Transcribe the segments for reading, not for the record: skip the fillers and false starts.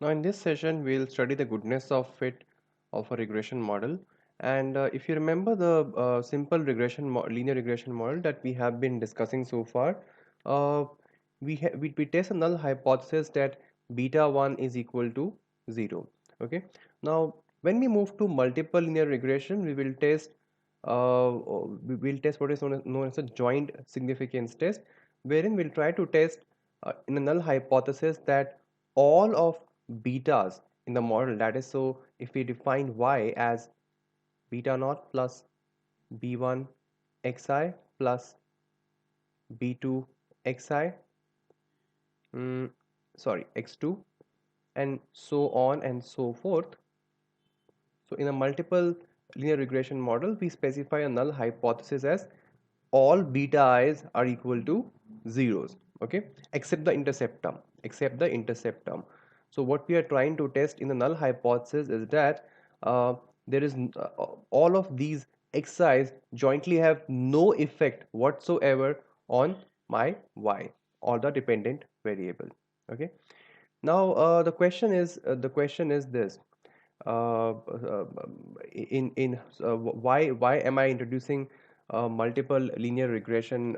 Now in this session we'll study the goodness of fit of a regression model, and if you remember the simple linear regression model that we have been discussing so far, uh, we test a null hypothesis that beta 1 is equal to 0. Okay, now when we move to multiple linear regression we will test what is known as a joint significance test, wherein we'll try to test in a null hypothesis that all of betas in the model, that is, so if we define y as beta naught plus b1 xi plus b2 xi, mm, sorry, x2, and so on and so forth. So in a multiple linear regression model, we specify a null hypothesis as all beta i's are equal to zeros, okay, except the intercept term, so what we are trying to test in the null hypothesis is that there is all of these xi's jointly have no effect whatsoever on my y or the dependent variable. Okay, now the question is this, why am I introducing multiple linear regression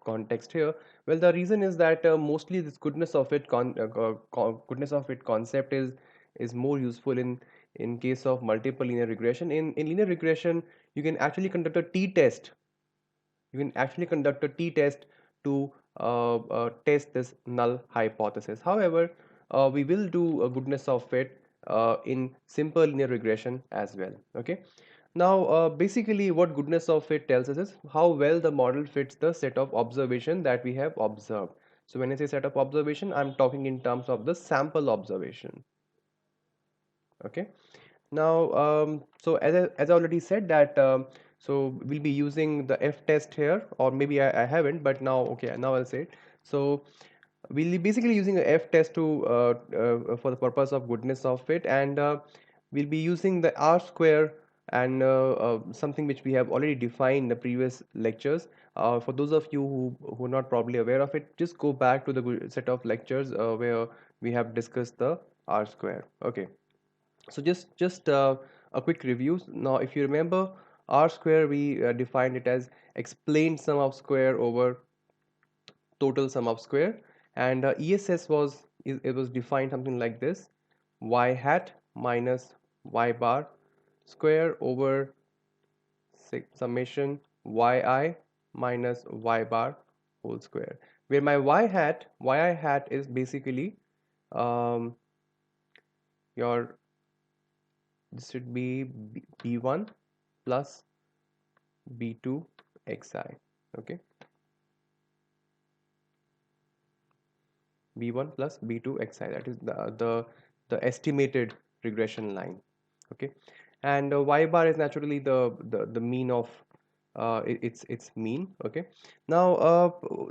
context here? Well, the reason is that mostly this goodness of it concept is more useful in case of multiple linear regression. In linear regression, you can actually conduct a t-test. You can actually conduct a t-test to test this null hypothesis. However, we will do a goodness of fit in simple linear regression as well. Okay. Now, basically, what goodness of fit tells us is how well the model fits the set of observation that we have observed. So, when I say set of observation, I'm talking in terms of the sample observation. Okay. Now, so as I already said that, so we'll be using the F test here, or maybe I haven't, but now, okay, now I'll say it. So we'll be basically using a F test to for the purpose of goodness of fit, and we'll be using the R square and something which we have already defined in the previous lectures. For those of you who are not probably aware of it, just go back to the set of lectures where we have discussed the R square. Okay. So just a quick review. Now, if you remember, R square, we defined it as explained sum of square over total sum of square, and ESS it was defined something like this: y hat minus y bar square over summation yi minus y bar whole square, where my yi hat is basically um, your this should be b1 plus b2 xi. Okay, b1 plus b2 xi, that is the estimated regression line. Okay, and y bar is naturally the mean of its mean. Okay, now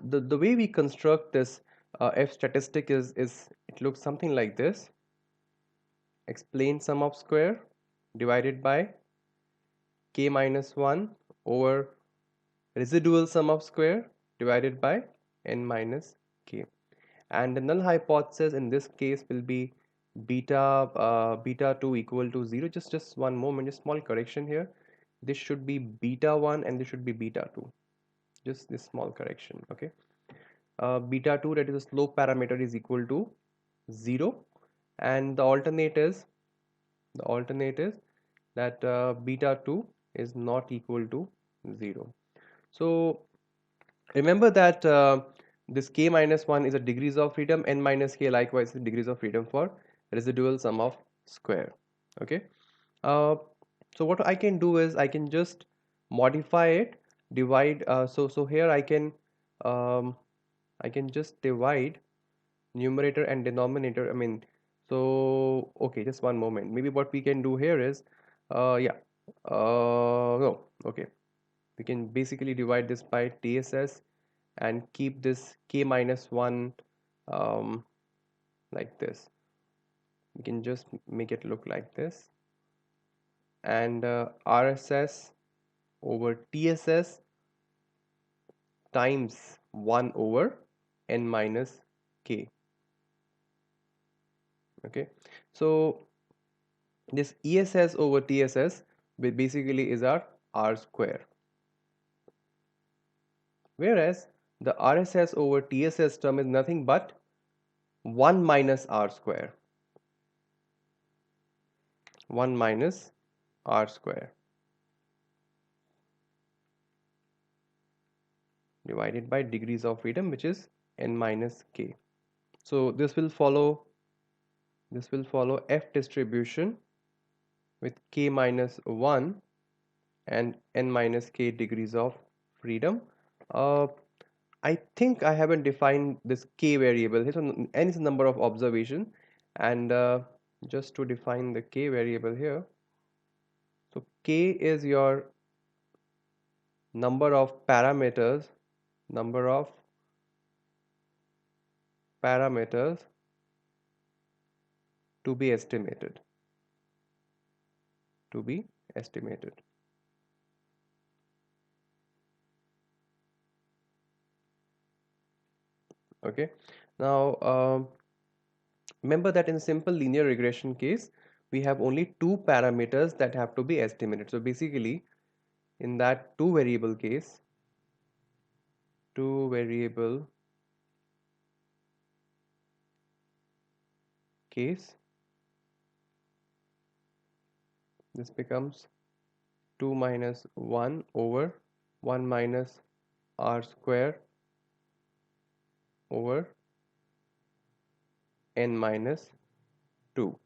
the way we construct this f statistic is it looks something like this: explain sum of square divided by k minus 1 over residual sum of square divided by n minus k, and the null hypothesis in this case will be beta 2 equal to 0. Just one moment, just small correction here. This should be beta 1 and this should be beta 2. Just this small correction. Okay, beta 2, that is the slope parameter, is equal to 0, and the alternate is that beta 2 is not equal to 0. So remember that this k minus 1 is a degrees of freedom, n minus k likewise is degrees of freedom for residual sum of square. Okay, uh, so what I can do is I can just modify it, divide. So here I can just divide numerator and denominator. I mean, so okay, just one moment. Maybe what we can do here is, yeah, no, okay, we can basically divide this by TSS and keep this k minus 1 um, like this. We can just make it look like this, and RSS over TSS times 1 over n minus k. Okay, so this ESS over TSS basically is our R square, whereas the RSS over TSS term is nothing but 1 minus R square, 1 minus R square divided by degrees of freedom, which is n minus k. So this will follow F distribution with k minus 1 and n minus k degrees of freedom. Uh, I think I haven't defined this k variable here. So n is the number of observation, and just to define the k variable here, so k is your number of parameters to be estimated, to be estimated. Okay. Now, remember that in simple linear regression case, we have only two parameters that have to be estimated. So basically, in that two variable case, this becomes 2 minus 1 over 1 minus r square over n minus 2.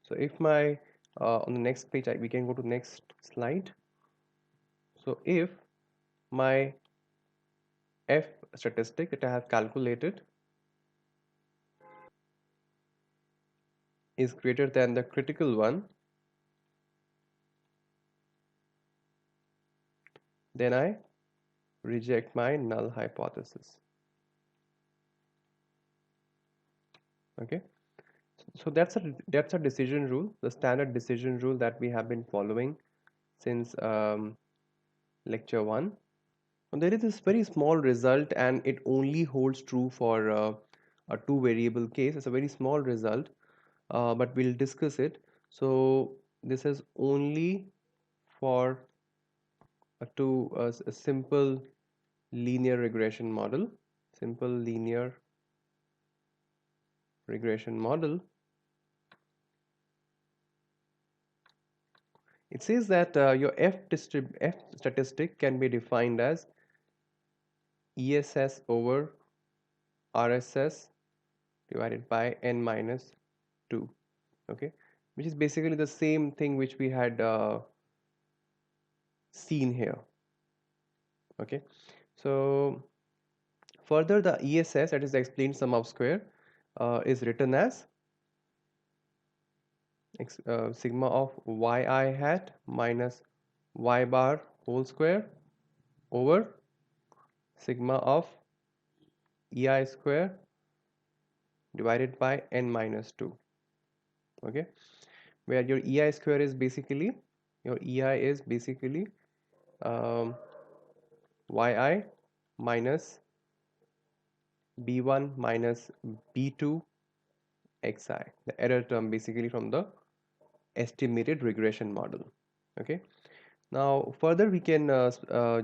So if my on the next page, we can go to next slide. So if my f statistic that I have calculated is greater than the critical one, then I reject my null hypothesis. Okay, so that's a decision rule, the standard decision rule that we have been following since lecture 1. And there is this very small result, and it only holds true for a two variable case. It's a very small result, but we'll discuss it. So this is only for a simple linear regression model, simple linear regression model. It says that your F statistic can be defined as ESS over RSS divided by n minus 2. Okay, which is basically the same thing which we had seen here. Okay, so further, the ESS, that is the explained sum of square, is written as sigma of yi hat minus y bar whole square over sigma of ei square divided by n minus 2. Okay, where your ei square is basically, your ei is basically um, yi minus b1 minus b2 xi, the error term basically from the estimated regression model. Okay, now further we can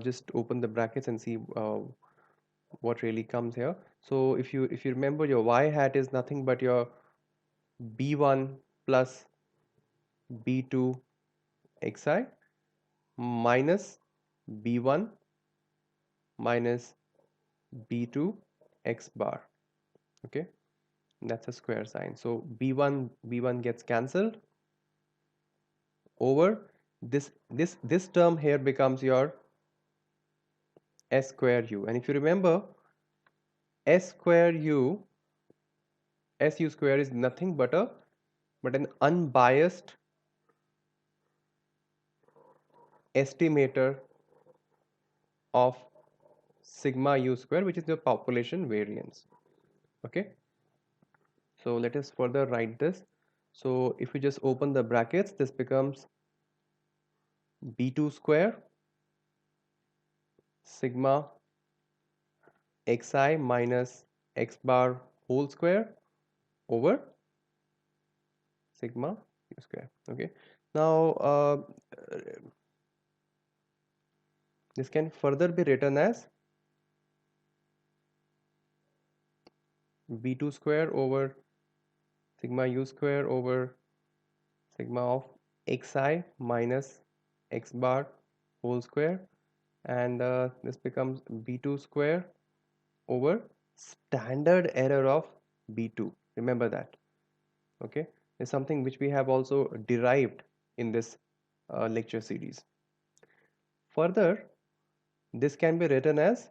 just open the brackets and see what really comes here. So if you remember, your y hat is nothing but your b1 plus b2 xi minus b1 minus b2 x bar. Okay, that's a square sign. So b1 gets cancelled over this term here becomes your s square u. And if you remember, s square u su square is nothing but an unbiased estimator of sigma u square, which is the population variance. Okay, so let us further write this. So if we just open the brackets, this becomes b2 square sigma xi minus x bar whole square over sigma u square. Okay. Now this can further be written as b2 square over sigma u square over sigma of xi minus x bar whole square, and this becomes b2 square over standard error of b2. Remember that. Okay, it's something which we have also derived in this lecture series. Further, this can be written as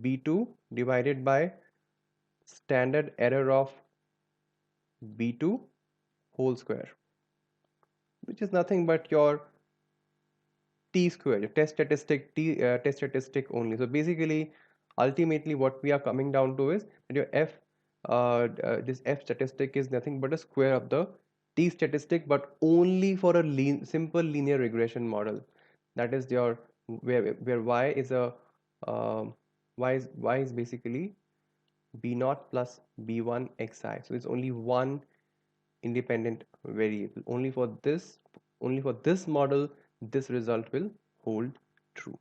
b2 divided by standard error of b2 whole square, which is nothing but your t square, your test statistic only. So basically, ultimately, what we are coming down to is that your this f statistic is nothing but a square of the t statistic, but only for a simple linear regression model. That is your where y is a um, y is basically b naught plus b1 xi. So it's only one independent variable. Only for this model, this result will hold true.